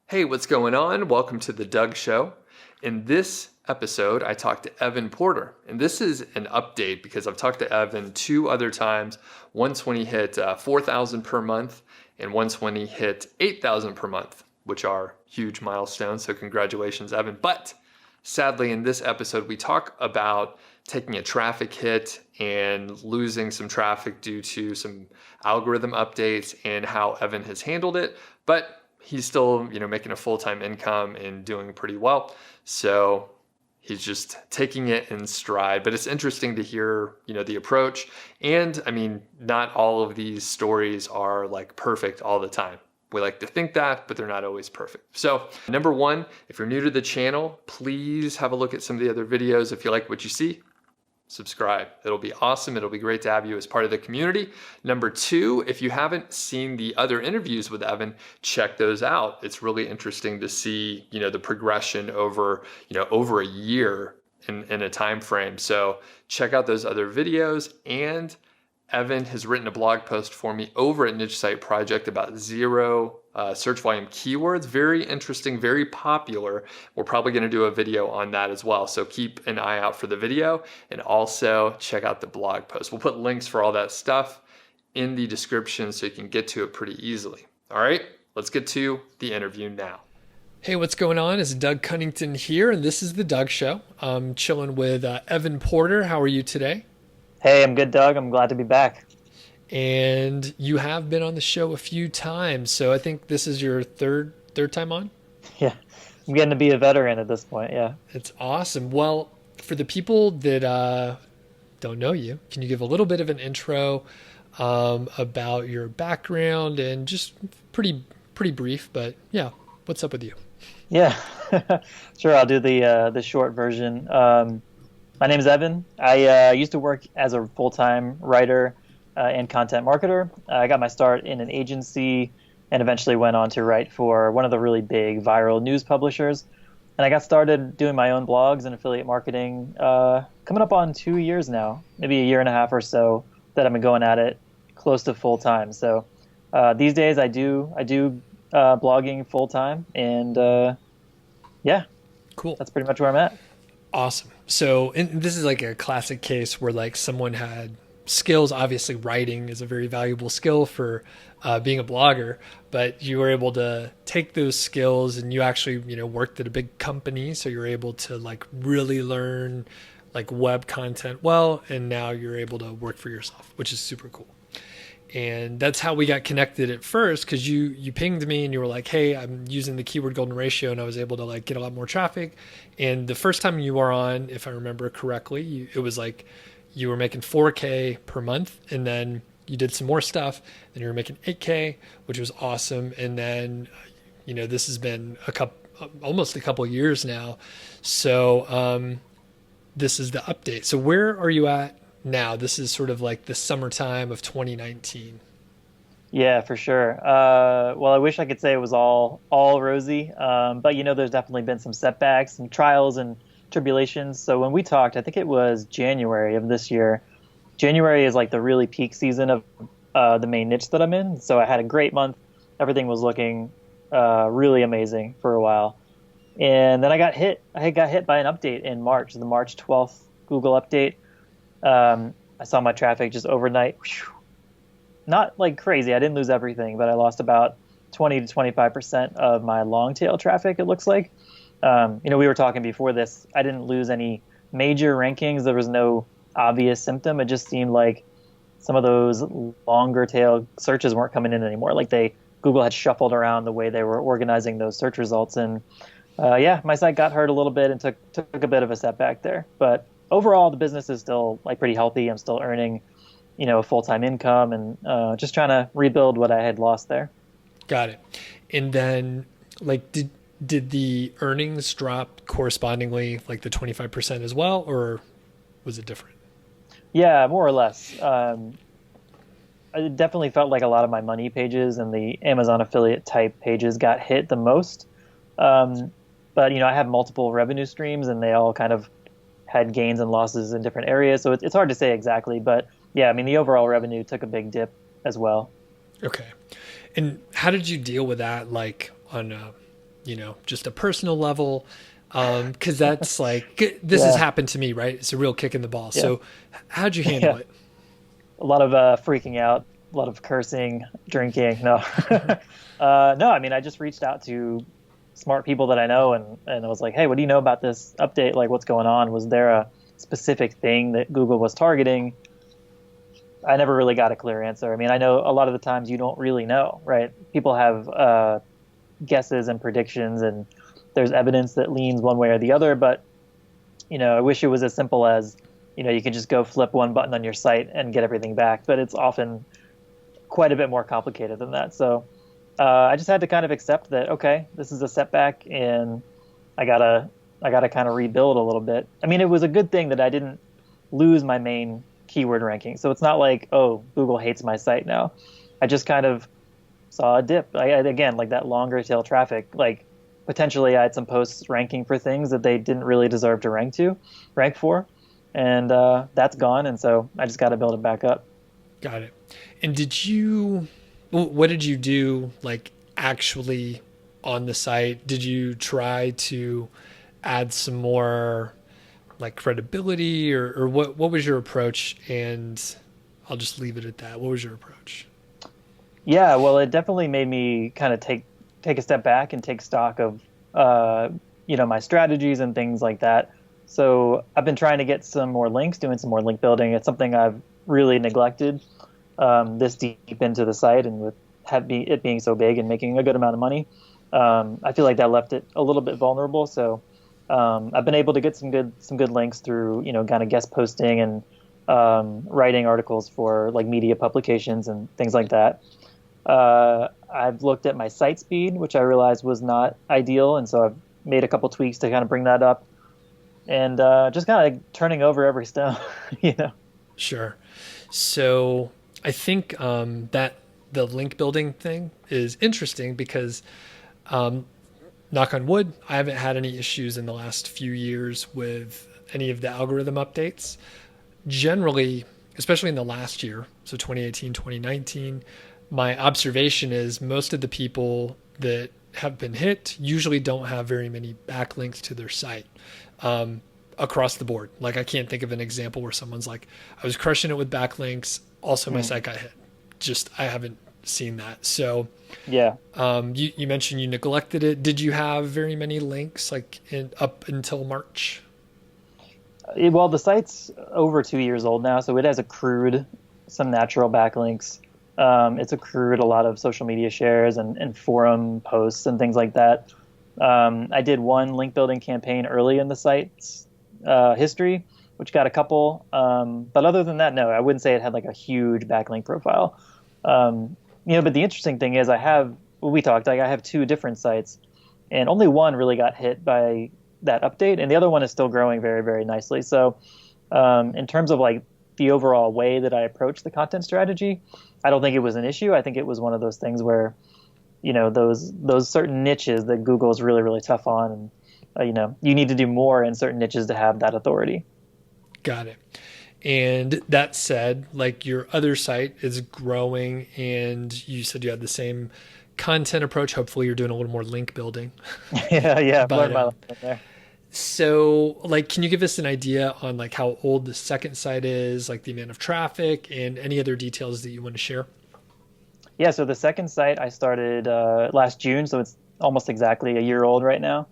Hey, what's going on? Welcome to the Doug Show. In this episode, I talked to Evan Porter, and this is an update because I've talked to Evan two other times. Once when he hit 4,000 per month, and once when he hit 8,000 per month, which are huge milestones. So congratulations, Evan. But sadly, in this episode, we talk about taking a traffic hit and losing some traffic due to some algorithm updates and how Evan has handled it. But he's still, making a full-time income and doing pretty well. So he's just taking it in stride. But it's interesting to hear, the approach. And I mean, not all of these stories are like perfect all the time. We like to think that, but they're not always perfect. So number one, if you're new to the channel, please have a look at some of the other videos. If you like what you see, subscribe. It'll be awesome. It'll be great to have you as part of the community. Number two, if you haven't seen the other interviews with Evan, check those out. It's really interesting to see, the progression over a year in a time frame. So check out those other videos. And Evan has written a blog post for me over at Niche Site Project about zero search volume keywords. Very interesting, very popular. We're probably going to do a video on that as well. So keep an eye out for the video and also check out the blog post. We'll put links for all that stuff in the description so you can get to it pretty easily. All right, let's get to the interview now. Hey, what's going on? It's Doug Cunnington here, and this is the Doug Show. I'm chilling with Evan Porter. How are you today? Hey, I'm good, Doug. I'm glad to be back. And you have been on the show a few times, so I think this is your third time on? Yeah, I'm getting to be a veteran at this point, yeah. It's awesome. Well, for the people that don't know you, can you give a little bit of an intro about your background and just pretty brief, but yeah, what's up with you? Yeah, sure, I'll do the short version. My name is Evan. I used to work as a full-time writer and content marketer. I got my start in an agency and eventually went on to write for one of the really big viral news publishers. And I got started doing my own blogs and affiliate marketing coming up on 2 years now, maybe a year and a half or so that I've been going at it close to full-time. So these days I do blogging full-time, and yeah, cool. That's pretty much where I'm at. Awesome. So this is like a classic case where like someone had skills. Obviously, writing is a very valuable skill for being a blogger, but you were able to take those skills and you actually, worked at a big company. So you're able to like really learn like web content well, and now you're able to work for yourself, which is super cool. And that's how we got connected at first, because you pinged me and you were like, hey, I'm using the keyword golden ratio, and I was able to like get a lot more traffic. And the first time you were on, if I remember correctly, it was like you were making 4K per month, and then you did some more stuff, and you were making 8K, which was awesome. And then, this has been almost a couple of years now. So this is the update. So where are you at now? This is sort of like the summertime of 2019. Yeah, for sure. Well, I wish I could say it was all rosy, but there's definitely been some setbacks, some trials and tribulations. So when we talked, I think it was January of this year. January is like the really peak season of the main niche that I'm in. So I had a great month. Everything was looking really amazing for a while. And then I got hit by an update in March, the March 12th Google update. I saw my traffic just overnight, not like crazy. I didn't lose everything, but I lost about 20 to 25% of my long tail traffic, it looks like. We were talking before this. I didn't lose any major rankings. There was no obvious symptom. It just seemed like some of those longer tail searches weren't coming in anymore. Like Google had shuffled around the way they were organizing those search results. And my site got hurt a little bit and took a bit of a setback there. But overall, the business is still like pretty healthy. I'm still earning, a full-time income, and just trying to rebuild what I had lost there. Got it. And then like, did the earnings drop correspondingly, like the 25% as well, or was it different? Yeah, more or less. I definitely felt like a lot of my money pages and the Amazon affiliate type pages got hit the most. But I have multiple revenue streams, and they all kind of had gains and losses in different areas. So it's hard to say exactly, but yeah, I mean, the overall revenue took a big dip as well. Okay. And how did you deal with that? Like on just a personal level. Cause that's like, this has Yeah. happened to me, right? It's a real kick in the ball. Yeah. So how'd you handle Yeah. it? A lot of freaking out, a lot of cursing, drinking. No, no. I mean, I just reached out to smart people that I know, and I was like, "Hey, what do you know about this update? Like, what's going on? Was there a specific thing that Google was targeting?" I never really got a clear answer. I mean, I know a lot of the times you don't really know, right? People have guesses and predictions, and there's evidence that leans one way or the other. But I wish it was as simple as you can just go flip one button on your site and get everything back. But it's often quite a bit more complicated than that. So I just had to kind of accept that. Okay, this is a setback, and I gotta kind of rebuild a little bit. I mean, it was a good thing that I didn't lose my main keyword ranking. So it's not like, oh, Google hates my site now. I just kind of saw a dip. Again, like that longer tail traffic, like potentially I had some posts ranking for things that they didn't really deserve to rank for. And that's gone. And so I just got to build it back up. Got it. And what did you do like actually on the site? Did you try to add some more like credibility or what was your approach? And I'll just leave it at that. What was your approach? Yeah, well, it definitely made me kind of take a step back and take stock of my strategies and things like that. So I've been trying to get some more links, doing some more link building. It's something I've really neglected this deep into the site, and with it being so big and making a good amount of money, I feel like that left it a little bit vulnerable. So I've been able to get some good links through kind of guest posting and writing articles for like media publications and things like that. I've looked at my site speed, which I realized was not ideal, and so I've made a couple tweaks to kind of bring that up, and just kind of turning over every stone, Sure. So I think that the link building thing is interesting because, knock on wood, I haven't had any issues in the last few years with any of the algorithm updates. Generally, especially in the last year, so 2018, 2019, my observation is most of the people that have been hit usually don't have very many backlinks to their site across the board. Like I can't think of an example where someone's like, I was crushing it with backlinks. Also, my site got hit. I haven't seen that. So yeah. You mentioned you neglected it. Did you have very many links like up until March? Well, the site's over 2 years old now, so it has accrued some natural backlinks. It's accrued a lot of social media shares and forum posts and things like that. I did one link building campaign early in the site's history, which got a couple. But other than that, no, I wouldn't say it had like a huge backlink profile. But the interesting thing is I have two different sites, and only one really got hit by that update, and the other one is still growing very, very nicely. So in terms of like the overall way that I approach the content strategy, I don't think it was an issue. I think it was one of those things where, those certain niches that Google is really, really tough on, and you need to do more in certain niches to have that authority. Got it. And that said, like your other site is growing, and you said you had the same content approach. Hopefully, you're doing a little more link building. yeah. But, my there. So, like, can you give us an idea on like how old the second site is, like the amount of traffic, and any other details that you want to share? Yeah, so the second site I started last June, so it's almost exactly a year old right now.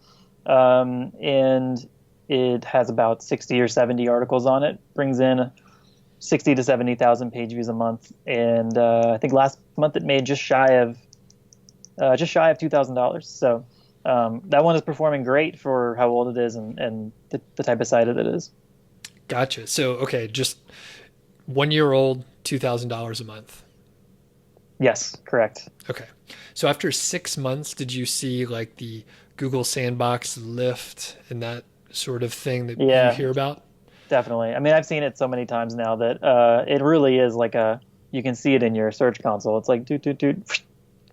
And it has about 60 or 70 articles on it, brings in 60 to 70,000 page views a month. And I think last month it made just shy of $2,000. So that one is performing great for how old it is and the type of site that it is. Gotcha. So, okay, just 1 year old, $2,000 a month. Yes, correct. Okay. So after 6 months, did you see like the Google Sandbox lift and that sort of thing that you hear about? Definitely. I mean, I've seen it so many times now that it really is like you can see it in your search console. It's like, doot, doot, doot.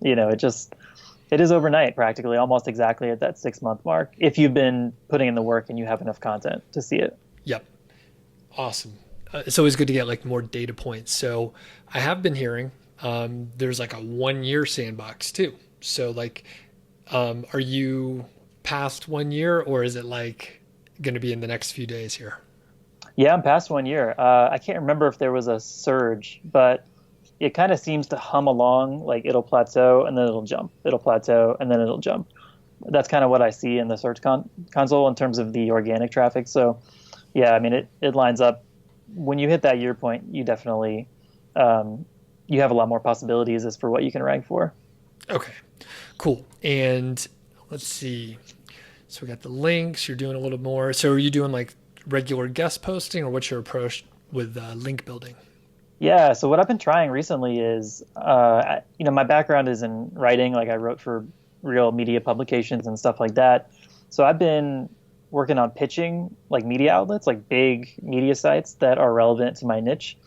It is overnight practically, almost exactly at that 6 month mark, if you've been putting in the work and you have enough content to see it. Yep. Awesome. It's always good to get like more data points. So I have been hearing there's like a 1 year sandbox too. So like Are you past 1 year, or is it like going to be in the next few days here? Yeah, I'm past 1 year. I can't remember if there was a surge, but it kind of seems to hum along. Like it'll plateau and then it'll jump. It'll plateau and then it'll jump. That's kind of what I see in the search console in terms of the organic traffic. So yeah, I mean, it lines up. When you hit that year point, you definitely you have a lot more possibilities as for what you can rank for. Okay, cool. And let's see. So we got the links. You're doing a little more. So are you doing like regular guest posting, or what's your approach with link building? Yeah, so what I've been trying recently is, my background is in writing. Like I wrote for real media publications and stuff like that. So I've been working on pitching like media outlets, like big media sites that are relevant to my niche.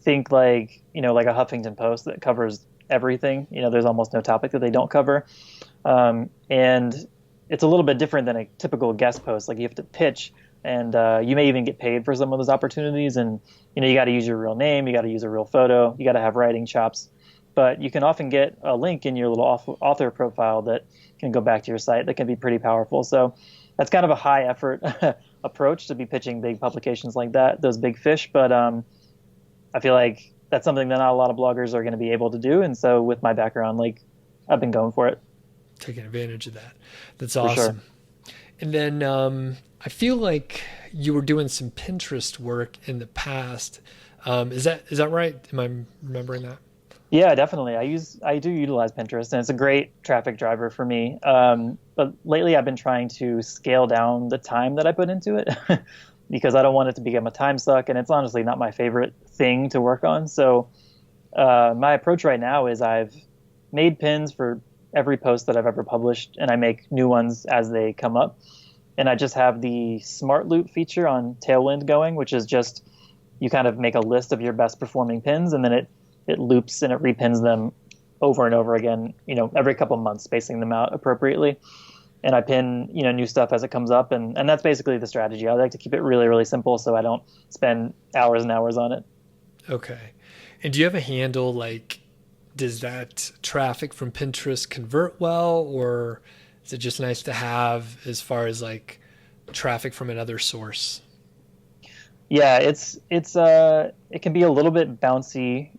Think like, like a Huffington Post that covers everything. There's almost no topic that they don't cover. And it's a little bit different than a typical guest post. Like you have to pitch, and you may even get paid for some of those opportunities. And you got to use your real name, you got to use a real photo, you got to have writing chops. But you can often get a link in your little author profile that can go back to your site that can be pretty powerful. So that's kind of a high effort approach to be pitching big publications like that, those big fish. But I feel like that's something that not a lot of bloggers are going to be able to do. And so with my background, like I've been going for it. Taking advantage of that. That's For sure. awesome. And then I feel like you were doing some Pinterest work in the past. Is that right? Am I remembering that? Yeah, definitely. I do utilize Pinterest, and it's a great traffic driver for me. But lately I've been trying to scale down the time that I put into it because I don't want it to become a time suck, and it's honestly not my favorite thing to work on. So my approach right now is I've made pins for every post that I've ever published, and I make new ones as they come up. And I just have the Smart Loop feature on Tailwind going, which is just you kind of make a list of your best performing pins, and then it loops and it repins them over and over again, every couple of months, spacing them out appropriately. And I pin, new stuff as it comes up. And that's basically the strategy. I like to keep it really, really simple so I don't spend hours and hours on it. Okay. And do you have a handle, like, does that traffic from Pinterest convert well, or is it just nice to have as far as like traffic from another source? Yeah, it can be a little bit bouncy.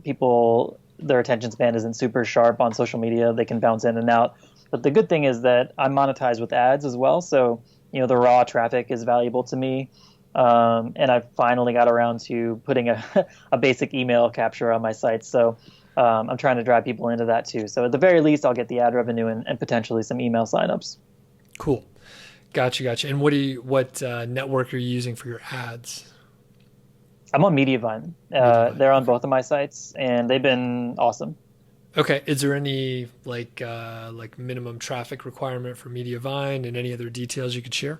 People, their attention span isn't super sharp on social media. They can bounce in and out. But the good thing is that I monetize with ads as well. So, the raw traffic is valuable to me. And I finally got around to putting a basic email capture on my site. So I'm trying to drive people into that too. So at the very least, I'll get the ad revenue and potentially some email signups. Cool. Gotcha. And what network are you using for your ads? I'm on Mediavine. They're on both of my sites, and they've been awesome. Okay. Is there any like minimum traffic requirement for Mediavine, and any other details you could share?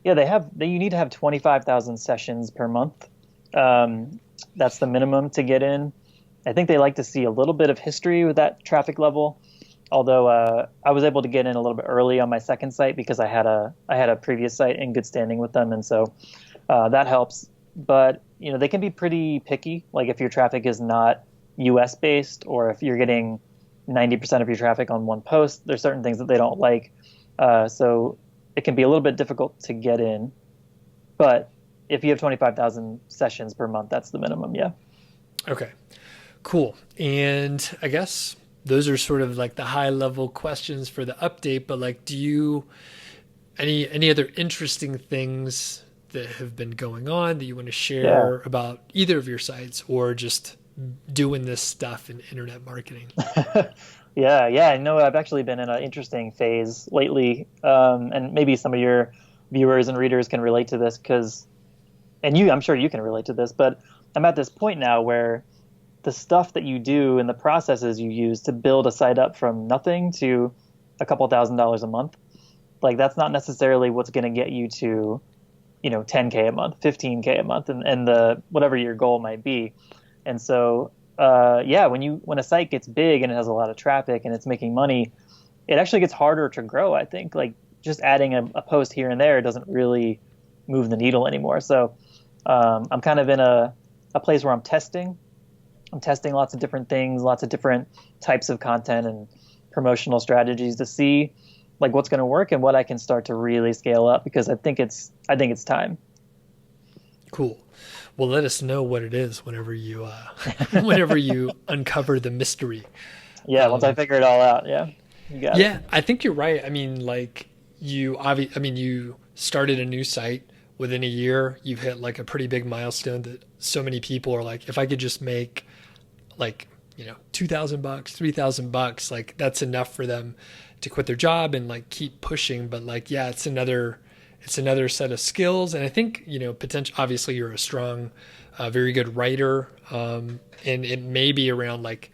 Yeah, you need to have 25,000 sessions per month. That's the minimum to get in. I think they like to see a little bit of history with that traffic level. Although I was able to get in a little bit early on my second site because I had a previous site in good standing with them, and so that helps. But they can be pretty picky. Like if your traffic is not US based, or if you're getting 90% of your traffic on one post, there's certain things that they don't like. So it can be a little bit difficult to get in. But if you have 25,000 sessions per month, that's the minimum. Yeah. Okay, cool. And I guess those are sort of like the high level questions for the update, but like, do you, any other interesting things that have been going on that you want to share about either of your sites, or just doing this stuff in internet marketing? Yeah. I know I've actually been in an interesting phase lately. And maybe some of your viewers and readers can relate to this I'm sure you can relate to this, but I'm at this point now where the stuff that you do and the processes you use to build a site up from nothing to a couple $1,000s a month, like that's not necessarily what's going to get you to, 10K a month, 15K a month, and the whatever your goal might be. And so, when a site gets big and it has a lot of traffic and it's making money, it actually gets harder to grow. I think like just adding a post here and there doesn't really move the needle anymore. So I'm kind of in a place where I'm testing lots of different things, lots of different types of content and promotional strategies to see like what's going to work and what I can start to really scale up, because I think it's time. Cool. Well, let us know what it is whenever you whenever you uncover the mystery. Yeah, once I figure it all out. Yeah. You got it. Yeah, I think you're right. I mean, like you started a new site within a year. You've hit like a pretty big milestone that so many people are like, if I could just make like, $2,000, $3,000, like that's enough for them to quit their job and like keep pushing. But like, yeah, it's another set of skills. And I think, potential, obviously you're a strong, very good writer. And it may be around like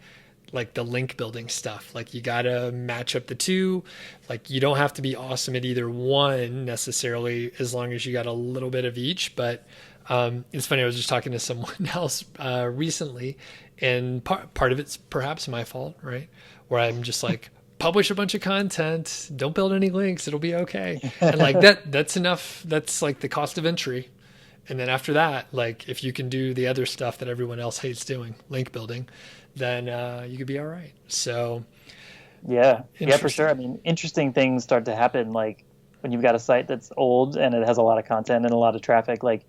the link building stuff. Like you got to match up the two. Like you don't have to be awesome at either one necessarily, as long as you got a little bit of each. But it's funny, I was just talking to someone else recently, and part of it's perhaps my fault, right? Where I'm just like, publish a bunch of content, don't build any links, it'll be okay. And like that's enough. That's like the cost of entry. And then after that, like if you can do the other stuff that everyone else hates doing, link building, then you could be all right. So yeah, for sure. I mean, interesting things start to happen like when you've got a site that's old and it has a lot of content and a lot of traffic. Like,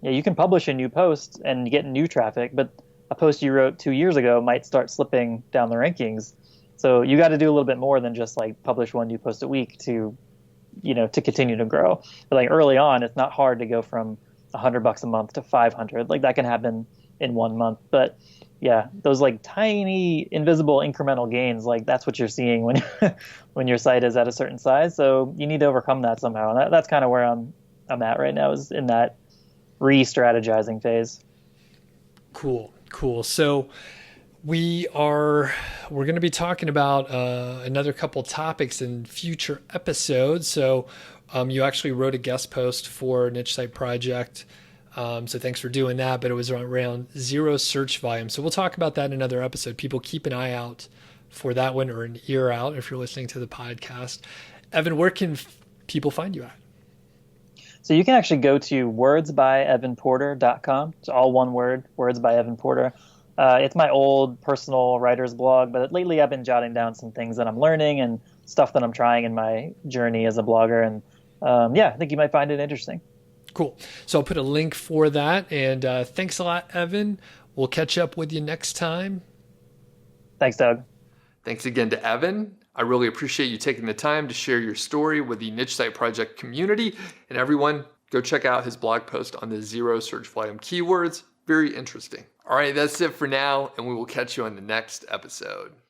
yeah, you can publish a new post and get new traffic, but a post you wrote 2 years ago might start slipping down the rankings. So you got to do a little bit more than just like publish one new post a week to continue to grow. But like early on, it's not hard to go from $100 a month to 500. Like that can happen in 1 month. But yeah, those like tiny invisible incremental gains, like that's what you're seeing when when your site is at a certain size. So you need to overcome that somehow. And that's kind of where I'm at right now, is in that re-strategizing phase. Cool. So we're going to be talking about another couple topics in future episodes. So you actually wrote a guest post for Niche Site Project. So thanks for doing that, but it was around zero search volume. So we'll talk about that in another episode. People keep an eye out for that one, or an ear out if you're listening to the podcast. Evan, where can people find you at? So you can actually go to wordsbyevanporter.com. It's all one word, Words by Evan Porter. It's my old personal writer's blog, but lately I've been jotting down some things that I'm learning and stuff that I'm trying in my journey as a blogger. And I think you might find it interesting. Cool. So I'll put a link for that. And thanks a lot, Evan. We'll catch up with you next time. Thanks, Doug. Thanks again to Evan. I really appreciate you taking the time to share your story with the Niche Site Project community. And everyone, go check out his blog post on the zero search volume keywords. Very interesting. All right, that's it for now, and we will catch you on the next episode.